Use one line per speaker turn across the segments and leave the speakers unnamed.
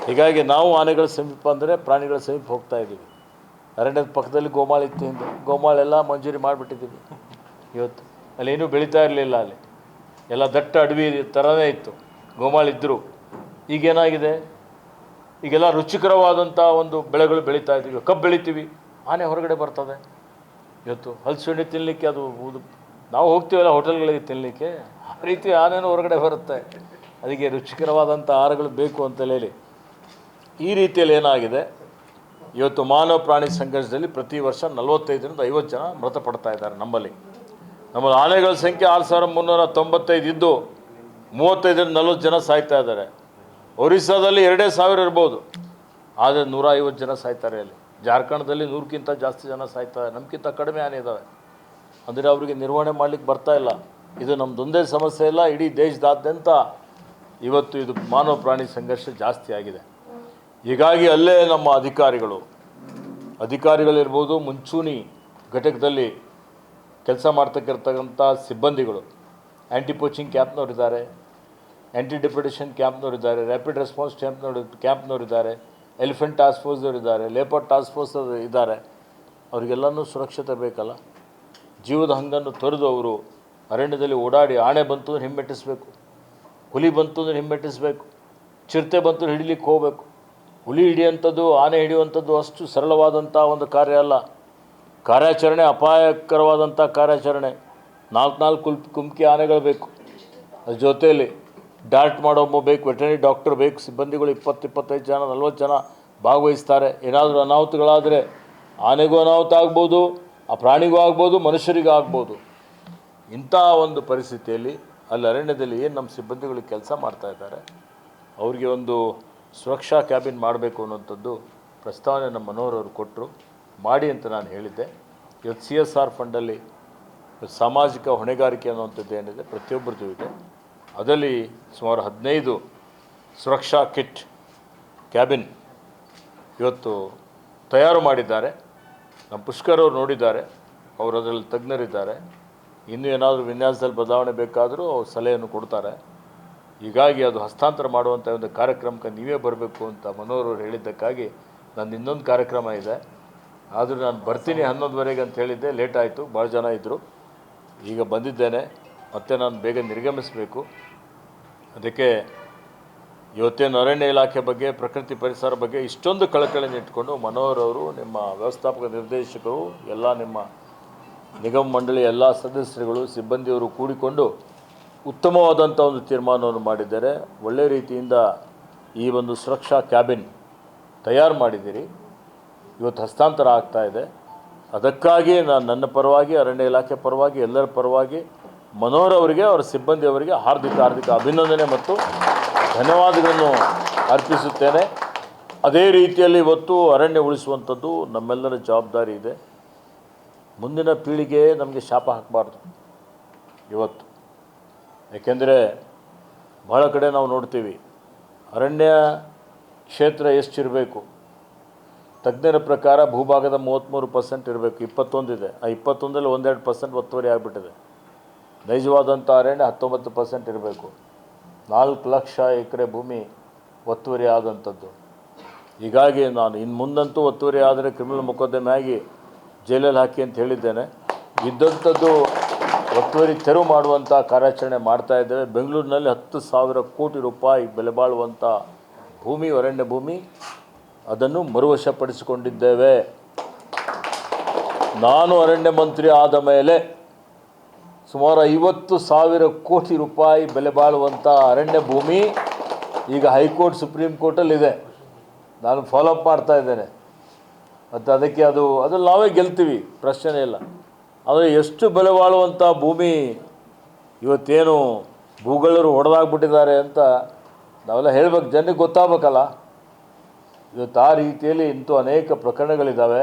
ಹೀಗಾಗಿ ನಾವು ಆನೆಗಳ ಸಮೀಪ ಅಂದರೆ ಪ್ರಾಣಿಗಳ ಸಮೀಪ ಹೋಗ್ತಾ ಇದ್ದೀವಿ. ಅರಣ್ಯದ ಪಕ್ಕದಲ್ಲಿ ಗೋಮಾಳ ಇತ್ತು ಹಿಂದೆ, ಗೋಮಾಳೆಲ್ಲ ಮಂಜೂರಿ ಮಾಡಿಬಿಟ್ಟಿದ್ದೀವಿ ಇವತ್ತು. ಅಲ್ಲೇನೂ ಬೆಳೀತಾ ಇರಲಿಲ್ಲ, ಅಲ್ಲಿ ಎಲ್ಲ ದಟ್ಟ ಅಡವಿ ಥರನೇ ಇತ್ತು ಗೋಮಾಳಿದ್ದರು. ಈಗೇನಾಗಿದೆ, ಈಗೆಲ್ಲ ರುಚಿಕರವಾದಂಥ ಒಂದು ಬೆಳೆಗಳು ಬೆಳೀತಾ ಇದ್ದೀವಿ. ಕಬ್ಬು ಬೆಳಿತೀವಿ, ಆನೆ ಹೊರಗಡೆ ಬರ್ತದೆ. ಇವತ್ತು ಹಲಸು ತಿನ್ನಲಿಕ್ಕೆ ಅದು ನಾವು ಹೋಗ್ತೀವಲ್ಲ ಹೋಟೆಲ್ಗಳಿಗೆ ತಿನ್ನಲಿಕ್ಕೆ, ಆ ರೀತಿ ಆನೆನೂ ಹೊರಗಡೆ ಬರುತ್ತೆ. ಅದಕ್ಕೆ ರುಚಿಕರವಾದಂಥ ಆಹಾರಗಳು ಬೇಕು ಅಂತಲೇ ಹೇಳಿ ಈ ರೀತಿಯಲ್ಲಿ ಏನಾಗಿದೆ, ಇವತ್ತು ಮಾನವ ಪ್ರಾಣಿ ಸಂಘರ್ಷದಲ್ಲಿ ಪ್ರತಿ ವರ್ಷ 45ರಿಂದ 50 ಜನ ಮೃತಪಡ್ತಾ ಇದ್ದಾರೆ. ನಮ್ಮಲ್ಲಿ ಆನೆಗಳ ಸಂಖ್ಯೆ 6395 ಇದ್ದು 35ರಿಂದ 40 ಜನ ಸಾಯ್ತಾ ಇದ್ದಾರೆ. ಒರಿಸ್ಸಾದಲ್ಲಿ 2000 ಇರ್ಬೋದು, ಆದರೆ 150 ಜನ ಸಾಯ್ತಾರೆ. ಅಲ್ಲಿ ಜಾರ್ಖಂಡದಲ್ಲಿ 100ಕ್ಕಿಂತ ಜಾಸ್ತಿ ಜನ ಸಾಯ್ತಾರೆ. ನಮಗಿಂತ ಕಡಿಮೆ ಆನೆ ಇದ್ದಾವೆ. ಅಂದರೆ ಅವರಿಗೆ ನಿರ್ವಹಣೆ ಮಾಡಲಿಕ್ಕೆ ಬರ್ತಾ ಇಲ್ಲ. ಇದು ನಮ್ಮದೊಂದೇ ಸಮಸ್ಯೆ ಇಲ್ಲ, ಇಡೀ ದೇಶದಾದ್ಯಂತ ಇವತ್ತು ಇದು ಮಾನವ ಪ್ರಾಣಿ ಸಂಘರ್ಷ ಜಾಸ್ತಿ ಆಗಿದೆ. ಹೀಗಾಗಿ ಅಲ್ಲೇ ನಮ್ಮ ಅಧಿಕಾರಿಗಳಿರ್ಬೋದು, ಮುಂಚೂಣಿ ಘಟಕದಲ್ಲಿ ಕೆಲಸ ಮಾಡ್ತಕ್ಕಿರ್ತಕ್ಕಂಥ ಸಿಬ್ಬಂದಿಗಳು, ಆ್ಯಂಟಿ ಪೋಚಿಂಗ್ ಕ್ಯಾಂಪ್ನವರಿದ್ದಾರೆ, ಆ್ಯಂಟಿ ಡೆಪ್ಯುಟೇಷನ್ ಕ್ಯಾಂಪ್ನವರಿದ್ದಾರೆ, ರ್ಯಾಪಿಡ್ ರೆಸ್ಪಾನ್ಸ್ ಕ್ಯಾಂಪ್ನವರಿದ್ದಾರೆ, ಎಲಿಫೆಂಟ್ ಟಾಸ್ಕ್ ಫೋರ್ಸ್ದವರಿದ್ದಾರೆ, ಲೇಪರ್ ಟಾಸ್ಕ್ ಫೋರ್ಸ್ ಇದ್ದಾರೆ. ಅವರಿಗೆಲ್ಲನೂ ಸುರಕ್ಷತೆ ಬೇಕಲ್ಲ. ಜೀವದ ಹಂಗನ್ನು ತೊರೆದು ಅವರು ಅರಣ್ಯದಲ್ಲಿ ಓಡಾಡಿ, ಆನೆ ಬಂತು ಅಂದರೆ ಹಿಮ್ಮೆಟ್ಟಿಸಬೇಕು, ಹುಲಿ ಬಂತು ಅಂದರೆ ಹಿಮ್ಮೆಟ್ಟಿಸಬೇಕು, ಚಿರತೆ ಬಂತು ಹಿಡಿಲಿಕ್ಕೆ ಹೋಗಬೇಕು. ಹುಲಿ ಹಿಡಿಯುವಂಥದ್ದು, ಆನೆ ಹಿಡಿಯುವಂಥದ್ದು ಅಷ್ಟು ಸರಳವಾದಂಥ ಒಂದು ಕಾರ್ಯ ಅಲ್ಲ. ಕಾರ್ಯಾಚರಣೆ ಅಪಾಯಕರವಾದಂಥ ಕಾರ್ಯಾಚರಣೆ. 4 ಕುಮ್ಕಿ ಆನೆಗಳು ಬೇಕು, ಅದ್ರ ಜೊತೆಯಲ್ಲಿ ಡಾರ್ಟ್ ಮಾಡೋಬ್ಬ ಬೇಕು, ವೆಟರ್ನರಿ ಡಾಕ್ಟರ್ ಬೇಕು, ಸಿಬ್ಬಂದಿಗಳು 20-25 ಜನ 40 ಜನ ಭಾಗವಹಿಸ್ತಾರೆ. ಏನಾದರೂ ಅನಾಹುತಗಳಾದರೆ ಆನೆಗೂ ಅನಾಹುತ ಆಗ್ಬೋದು, ಆ ಪ್ರಾಣಿಗೂ ಆಗ್ಬೋದು, ಮನುಷ್ಯರಿಗೂ ಆಗ್ಬೋದು. ಇಂಥ ಒಂದು ಪರಿಸ್ಥಿತಿಯಲ್ಲಿ ಅಲ್ಲಿ ಅರಣ್ಯದಲ್ಲಿ ಏನು ನಮ್ಮ ಸಿಬ್ಬಂದಿಗಳು ಕೆಲಸ ಮಾಡ್ತಾಯಿದ್ದಾರೆ, ಅವ್ರಿಗೆ ಒಂದು ಸುರಕ್ಷಾ ಕ್ಯಾಬಿನ್ ಮಾಡಬೇಕು ಅನ್ನೋಂಥದ್ದು ಪ್ರಸ್ತಾವನೆ ನಮ್ಮ ಮನೋಹರ್ ಅವರು ಕೊಟ್ಟರು. ಮಾಡಿ ಅಂತ ನಾನು ಹೇಳಿದ್ದೆ. ಇವತ್ತು CSR ಫಂಡಲ್ಲಿ ಸಾಮಾಜಿಕ ಹೊಣೆಗಾರಿಕೆ ಅನ್ನುವಂಥದ್ದು ಏನಿದೆ ಪ್ರತಿಯೊಬ್ಬರದ್ದು ಇದೆ. ಅದರಲ್ಲಿ ಸುಮಾರು 15 ಸುರಕ್ಷಾ ಕಿಟ್ ಕ್ಯಾಬಿನ್ ಇವತ್ತು ತಯಾರು ಮಾಡಿದ್ದಾರೆ. ನಮ್ಮ ಪುಷ್ಕರ್ ಅವರು ನೋಡಿದ್ದಾರೆ, ಅವರು ಅದರಲ್ಲಿ ತಜ್ಞರಿದ್ದಾರೆ. ಇನ್ನೂ ಏನಾದರೂ ವಿನ್ಯಾಸದಲ್ಲಿ ಬದಲಾವಣೆ ಬೇಕಾದರೂ ಅವ್ರು ಸಲಹೆಯನ್ನು ಕೊಡ್ತಾರೆ. ಹೀಗಾಗಿ ಅದು ಹಸ್ತಾಂತರ ಮಾಡುವಂಥ ಒಂದು ಕಾರ್ಯಕ್ರಮಕ್ಕೆ ನೀವೇ ಬರಬೇಕು ಅಂತ ಮನೋಹರ್ ಅವರು ಹೇಳಿದ್ದಕ್ಕಾಗಿ ನನ್ನ ಇನ್ನೊಂದು ಕಾರ್ಯಕ್ರಮ ಇದೆ, ಆದರೂ ನಾನು ಬರ್ತೀನಿ 11ವರೆಗೆ ಅಂತ ಹೇಳಿದ್ದೆ. ಲೇಟ್ ಆಯಿತು, ಭಾಳ ಜನ ಇದ್ದರು. ಈಗ ಬಂದಿದ್ದೇನೆ, ಮತ್ತೆ ನಾನು ಬೇಗ ನಿರ್ಗಮಿಸಬೇಕು. ಅದಕ್ಕೆ ಇವತ್ತೇನು ಅರಣ್ಯ ಇಲಾಖೆ ಬಗ್ಗೆ, ಪ್ರಕೃತಿ ಪರಿಸರ ಬಗ್ಗೆ ಇಷ್ಟೊಂದು ಕಳಕಳಿಯನ್ನು ಇಟ್ಕೊಂಡು ಮನೋಹರ್ ಅವರು, ನಿಮ್ಮ ವ್ಯವಸ್ಥಾಪಕ ನಿರ್ದೇಶಕರು, ಎಲ್ಲ ನಿಮ್ಮ ನಿಗಮ ಮಂಡಳಿ ಎಲ್ಲ ಸದಸ್ಯರುಗಳು, ಸಿಬ್ಬಂದಿಯವರು ಕೂಡಿಕೊಂಡು ಉತ್ತಮವಾದಂಥ ಒಂದು ತೀರ್ಮಾನವನ್ನು ಮಾಡಿದ್ದಾರೆ. ಒಳ್ಳೆಯ ರೀತಿಯಿಂದ ಈ ಒಂದು ಸುರಕ್ಷಾ ಕ್ಯಾಬಿನ್ ತಯಾರು ಮಾಡಿದ್ದೀರಿ. ಇವತ್ತು ಹಸ್ತಾಂತರ ಆಗ್ತಾಯಿದೆ. ಅದಕ್ಕಾಗಿ ನಾನು ನನ್ನ ಪರವಾಗಿ, ಅರಣ್ಯ ಇಲಾಖೆ ಪರವಾಗಿ, ಎಲ್ಲರ ಪರವಾಗಿ ಮನೋಹರ್ ಅವರಿಗೆ, ಅವರ ಸಿಬ್ಬಂದಿಯವರಿಗೆ ಹಾರ್ದಿಕ ಅಭಿನಂದನೆ ಮತ್ತು ಧನ್ಯವಾದಗಳನ್ನು ಅರ್ಪಿಸುತ್ತೇನೆ. ಅದೇ ರೀತಿಯಲ್ಲಿ ಇವತ್ತು ಅರಣ್ಯ ಉಳಿಸುವಂಥದ್ದು ನಮ್ಮೆಲ್ಲರ ಜವಾಬ್ದಾರಿ ಇದೆ. ಮುಂದಿನ ಪೀಳಿಗೆ ನಮಗೆ ಶಾಪ ಹಾಕಬಾರ್ದು ಇವತ್ತು. ಏಕೆಂದರೆ ಬಹಳ ಕಡೆ ನಾವು ನೋಡ್ತೀವಿ, ಅರಣ್ಯ ಕ್ಷೇತ್ರ ಎಷ್ಟಿರಬೇಕು, ತಜ್ಞರ ಪ್ರಕಾರ ಭೂಭಾಗದ 33% ಇರಬೇಕು, 21 ಇದೆ. ಆ 21ರಲ್ಲಿ 1-2% ಒತ್ತುವರಿ ಆಗಿಬಿಟ್ಟಿದೆ. ನೈಜವಾದಂಥ ಅರಣ್ಯ 19% ಇರಬೇಕು. 4 ಲಕ್ಷ ಎಕರೆ ಭೂಮಿ ಒತ್ತುವರಿ ಆದಂಥದ್ದು. ಹೀಗಾಗಿ ನಾನು ಇನ್ನು ಮುಂದಂತೂ ಒತ್ತುವರಿ ಆದರೆ ಕ್ರಿಮಿನಲ್ ಮೊಕದ್ದಮೆ ಆಗಿ ಜೈಲಲ್ಲಿ ಹಾಕಿ ಅಂತ ಹೇಳಿದ್ದೇನೆ. ಇದ್ದಂಥದ್ದು ಒತ್ತುವರಿ ತೆರವು ಮಾಡುವಂಥ ಕಾರ್ಯಾಚರಣೆ ಮಾಡ್ತಾಯಿದ್ದೇವೆ. ಬೆಂಗಳೂರಿನಲ್ಲಿ 10,000 ಕೋಟಿ ರೂಪಾಯಿ ಬೆಲೆ ಬಾಳುವಂಥ ಭೂಮಿ, ಅರಣ್ಯ ಭೂಮಿ, ಅದನ್ನು ಮರುವಶಪಡಿಸಿಕೊಂಡಿದ್ದೇವೆ. ನಾನು ಅರಣ್ಯ ಮಂತ್ರಿ ಆದ ಮೇಲೆ ಸುಮಾರು 50,000 ಕೋಟಿ ರೂಪಾಯಿ ಬೆಲೆ ಬಾಳುವಂಥ ಅರಣ್ಯ ಭೂಮಿ ಈಗ ಹೈಕೋರ್ಟ್, ಸುಪ್ರೀಂ ಕೋರ್ಟಲ್ಲಿದೆ. ನಾನು ಫಾಲೋಅಪ್ ಮಾಡ್ತಾ ಇದ್ದೇನೆ. ಮತ್ತು ಅದಕ್ಕೆ ಅದ್ರಲ್ಲಿ ನಾವೇ ಗೆಲ್ತೀವಿ, ಪ್ರಶ್ನೆ ಇಲ್ಲ. ಆದರೆ ಎಷ್ಟು ಬೆಲೆ ಬಾಳುವಂಥ ಭೂಮಿ ಇವತ್ತೇನು ಭೂಗಳರು ಹೊಡೆದಾಗ್ಬಿಟ್ಟಿದ್ದಾರೆ ಅಂತ ನಾವೆಲ್ಲ ಹೇಳಬೇಕು, ಜನರಿಗೆ ಗೊತ್ತಾಗಬೇಕಲ್ಲ. ಇವತ್ತು ಆ ರೀತಿಯಲ್ಲಿ ಇಂಥ ಅನೇಕ ಪ್ರಕರಣಗಳಿದ್ದಾವೆ.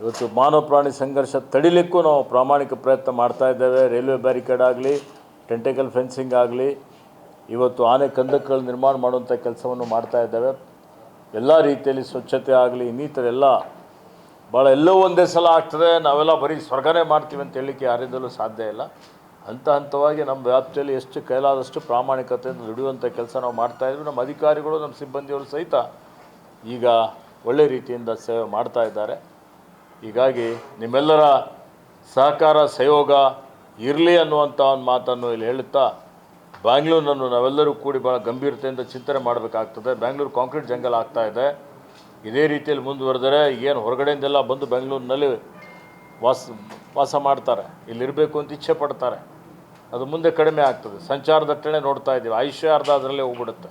ಇವತ್ತು ಮಾನವ ಪ್ರಾಣಿ ಸಂಘರ್ಷ ತಡಿಲಿಕ್ಕೂ ನಾವು ಪ್ರಾಮಾಣಿಕ ಪ್ರಯತ್ನ ಮಾಡ್ತಾಯಿದ್ದೇವೆ. ರೈಲ್ವೆ ಬ್ಯಾರಿಕೇಡ್ ಆಗಲಿ, ಟೆಂಟಕಲ್ ಫೆನ್ಸಿಂಗ್ ಆಗಲಿ, ಇವತ್ತು ಆನೆ ಕಂದಕಗಳು ನಿರ್ಮಾಣ ಮಾಡುವಂಥ ಕೆಲಸವನ್ನು ಮಾಡ್ತಾಯಿದ್ದೇವೆ. ಎಲ್ಲ ರೀತಿಯಲ್ಲಿ ಸ್ವಚ್ಛತೆ ಆಗಲಿ, ಇನ್ನಿತರ ಎಲ್ಲ ಭಾಳ ಎಲ್ಲೋ ಒಂದೇ ಸಲ ಆಗ್ತದೆ. ನಾವೆಲ್ಲ ಬರೀ ಸ್ವರ್ಗನೇ ಮಾಡ್ತೀವಿ ಅಂತ ಹೇಳಲಿಕ್ಕೆ ಯಾರಿಂದಲೂ ಸಾಧ್ಯ ಇಲ್ಲ. ಹಂತ ಹಂತವಾಗಿ ನಮ್ಮ ವ್ಯಾಪ್ತಿಯಲ್ಲಿ ಎಷ್ಟು ಕೈಲಾದಷ್ಟು ಪ್ರಾಮಾಣಿಕತೆಯಿಂದ ದುಡಿಯುವಂಥ ಕೆಲಸ ನಾವು ಮಾಡ್ತಾಯಿದ್ವಿ. ನಮ್ಮ ಅಧಿಕಾರಿಗಳು ನಮ್ಮ ಸಿಬ್ಬಂದಿಯವರು ಸಹಿತ ಈಗ ಒಳ್ಳೆ ರೀತಿಯಿಂದ ಸೇವೆ ಮಾಡ್ತಾ ಇದ್ದಾರೆ. ಹೀಗಾಗಿ ನಿಮ್ಮೆಲ್ಲರ ಸಹಕಾರ ಸಹಯೋಗ ಇರಲಿ ಅನ್ನುವಂಥ ಒಂದು ಮಾತನ್ನು ಇಲ್ಲಿ ಹೇಳುತ್ತಾ, ಬ್ಯಾಂಗ್ಳೂರನ್ನು ನಾವೆಲ್ಲರೂ ಕೂಡಿ ಭಾಳ ಗಂಭೀರತೆಯಿಂದ ಚಿಂತನೆ ಮಾಡಬೇಕಾಗ್ತದೆ. ಬ್ಯಾಂಗ್ಳೂರು ಕಾಂಕ್ರೀಟ್ ಜಂಗಲ್ ಆಗ್ತಾ ಇದೆ. ಇದೇ ರೀತಿಯಲ್ಲಿ ಮುಂದುವರೆದರೆ ಏನು ಹೊರಗಡೆಯಿಂದೆಲ್ಲ ಬಂದು ಬೆಂಗಳೂರಿನಲ್ಲಿ ವಾಸ ಮಾಡ್ತಾರೆ, ಇಲ್ಲಿರಬೇಕು ಅಂತ ಇಚ್ಛೆ ಪಡ್ತಾರೆ. ಅದು ಮುಂದೆ ಕಡಿಮೆ ಆಗ್ತದೆ. ಸಂಚಾರ ದಟ್ಟಣೆ ನೋಡ್ತಾ ಇದ್ದೀವಿ, ಆಯುಷ್ಯ ಅರ್ಧ ಅದರಲ್ಲೇ ಹೋಗ್ಬಿಡುತ್ತೆ.